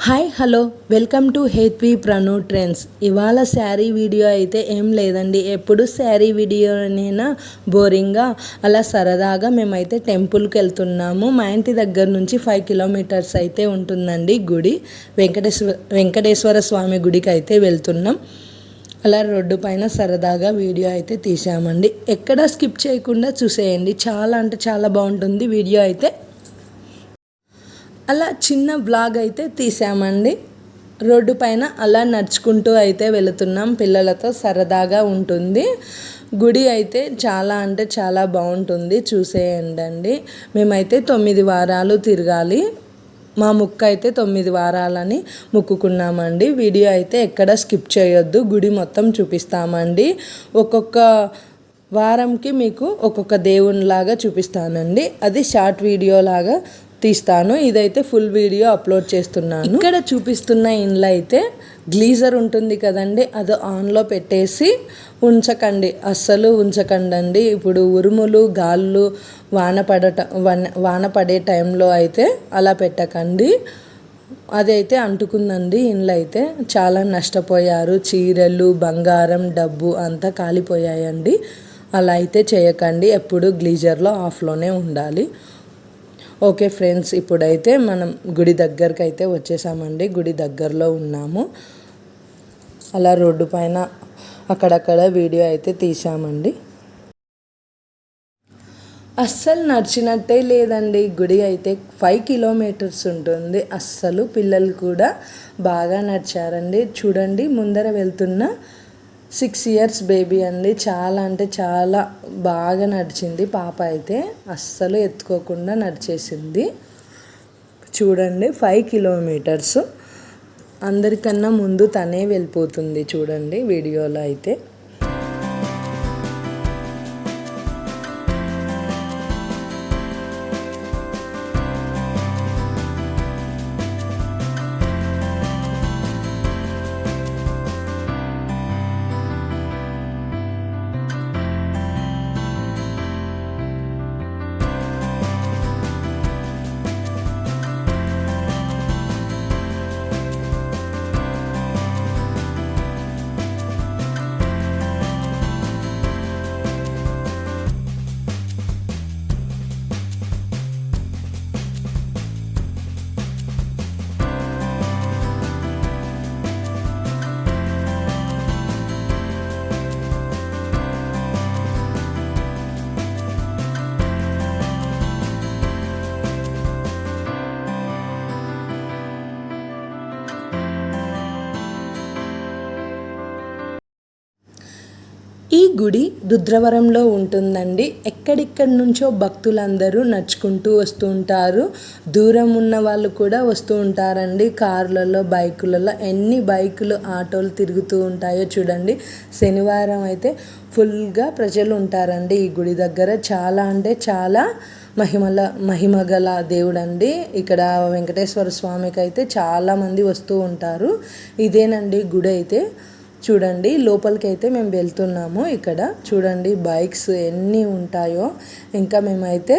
Hi hello welcome to Hetvi Pranu trends. ఇవాళ sari video అయితే ఏం లేదండి. ఎప్పుడు శారీ వీడియోనైనా బోరింగ్గా అలా సరదాగా మేమైతే టెంపుల్కి వెళ్తున్నాము. మా ఇంటి దగ్గర నుంచి 5 కిలోమీటర్స్ అయితే ఉంటుందండి గుడి. వెంకటేశ్వర స్వామి గుడికి అయితే వెళ్తున్నాం. అలా రోడ్డు పైన సరదాగా వీడియో అయితే తీసామండి. ఎక్కడ స్కిప్ చేయకుండా చూసేయండి. చాలా అంటే చాలా బాగుంటుంది వీడియో అయితే. అలా చిన్న బ్లాగ్ అయితే తీసామండి. రోడ్డు పైన అలా నడుచుకుంటూ అయితే వెళుతున్నాం. పిల్లలతో సరదాగా ఉంటుంది. గుడి అయితే చాలా అంటే చాలా బాగుంటుంది, చూసేయండి. మేమైతే 9 వారాలు తిరగాలి. మా ముక్క అయితే 9 వారాలని మొక్కుకున్నామండి. వీడియో అయితే ఎక్కడ స్కిప్ చేయొద్దు, గుడి మొత్తం చూపిస్తామండి. ఒక్కొక్క వారంకి మీకు ఒక్కొక్క దేవునిలాగా చూపిస్తానండి. అది షార్ట్ వీడియో లాగా తీస్తాను. ఇదైతే ఫుల్ వీడియో అప్లోడ్ చేస్తున్నాను. ఇక్కడ చూపిస్తున్న ఇండ్లు అయితే గ్లీజర్ ఉంటుంది కదండి, అది ఆన్లో పెట్టేసి ఉంచకండి, అస్సలు ఉంచకండి. ఇప్పుడు ఉరుములు గాళ్ళు వాన పడే టైంలో అయితే అలా పెట్టకండి. అదైతే అంటుకుందండి. ఇండ్లు అయితే చాలా నష్టపోయారు. చీరలు, బంగారం, డబ్బు అంతా కాలిపోయాయండి. అలా అయితే చేయకండి. ఎప్పుడు గ్లీజర్లో ఆఫ్లోనే ఉండాలి. ఓకే ఫ్రెండ్స్, ఇప్పుడైతే మనం గుడి దగ్గరికి అయితే వచ్చేసామండి. గుడి దగ్గరలో ఉన్నాము. అలా రోడ్డు పైన అక్కడక్కడ వీడియో అయితే తీసామండి. అస్సలు నడిచినట్టే లేదండి. గుడి అయితే 5 కిలోమీటర్స్ ఉంటుంది. అస్సలు పిల్లలు కూడా బాగా నడిచారండి. చూడండి, ముందర వెళ్తున్న 6 ఇయర్స్ బేబీ అండి. చాలా అంటే చాలా బాగా నడిచింది పాప అయితే. అస్సలు ఎత్తుకోకుండా నడిచేసింది. చూడండి, 5 కిలోమీటర్స్. అందరికన్నా ముందు తనే వెళ్ళిపోతుంది చూడండి వీడియోలో అయితే. ఈ గుడి రుద్రవరంలో ఉంటుందండి. ఎక్కడిక్కడి నుంచో భక్తులందరూ నడుచుకుంటూ వస్తూ ఉంటారు. దూరం ఉన్న వాళ్ళు కూడా వస్తూ ఉంటారండి. కార్లలో, బైకులలో ఎన్ని బైకులు, ఆటోలు తిరుగుతూ ఉంటాయో చూడండి. శనివారం అయితే ఫుల్గా ప్రజలు ఉంటారండి ఈ గుడి దగ్గర. చాలా అంటే చాలా మహిమగల దేవుడు అండి. ఇక్కడ వెంకటేశ్వర స్వామికి అయితే చాలామంది వస్తూ ఉంటారు. ఇదేనండి గుడి అయితే. చూడండి, లోపలికి అయితే మేము వెళ్తున్నాము. ఇక్కడ చూడండి బైక్స్ ఎన్ని ఉంటాయో. ఇంకా మేమైతే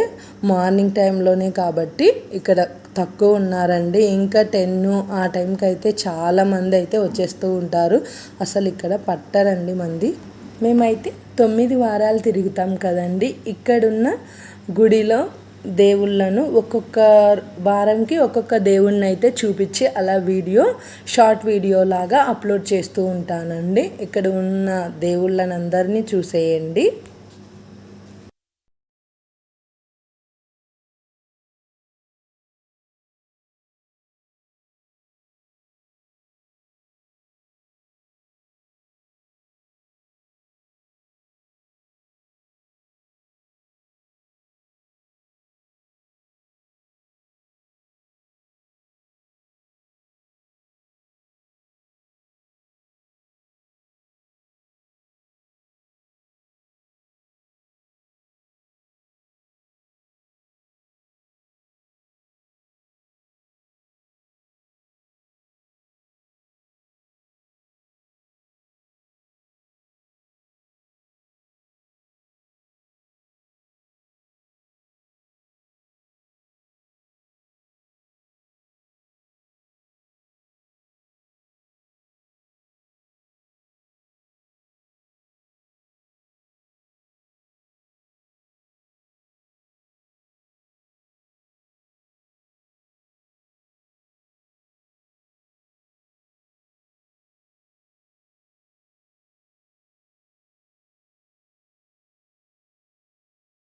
మార్నింగ్ టైంలోనే కాబట్టి ఇక్కడ తక్కువ ఉన్నారండి. ఇంకా 10 ఆ టైంకి అయితే చాలామంది అయితే వచ్చేస్తూ ఉంటారు. అసలు ఇక్కడ పట్టరండి మంది. మేమైతే 9 వారాలు తిరుగుతాం కదండి. ఇక్కడున్న గుడిలో దేవుళ్ళను ఒక్కొక్క వారంకి ఒక్కొక్క దేవుణ్ణి అయితే చూపించి అలా షార్ట్ వీడియో లాగా అప్లోడ్ చేస్తూ ఉంటానండి. ఇక్కడ ఉన్న దేవుళ్ళని అందరినీ చూసేయండి.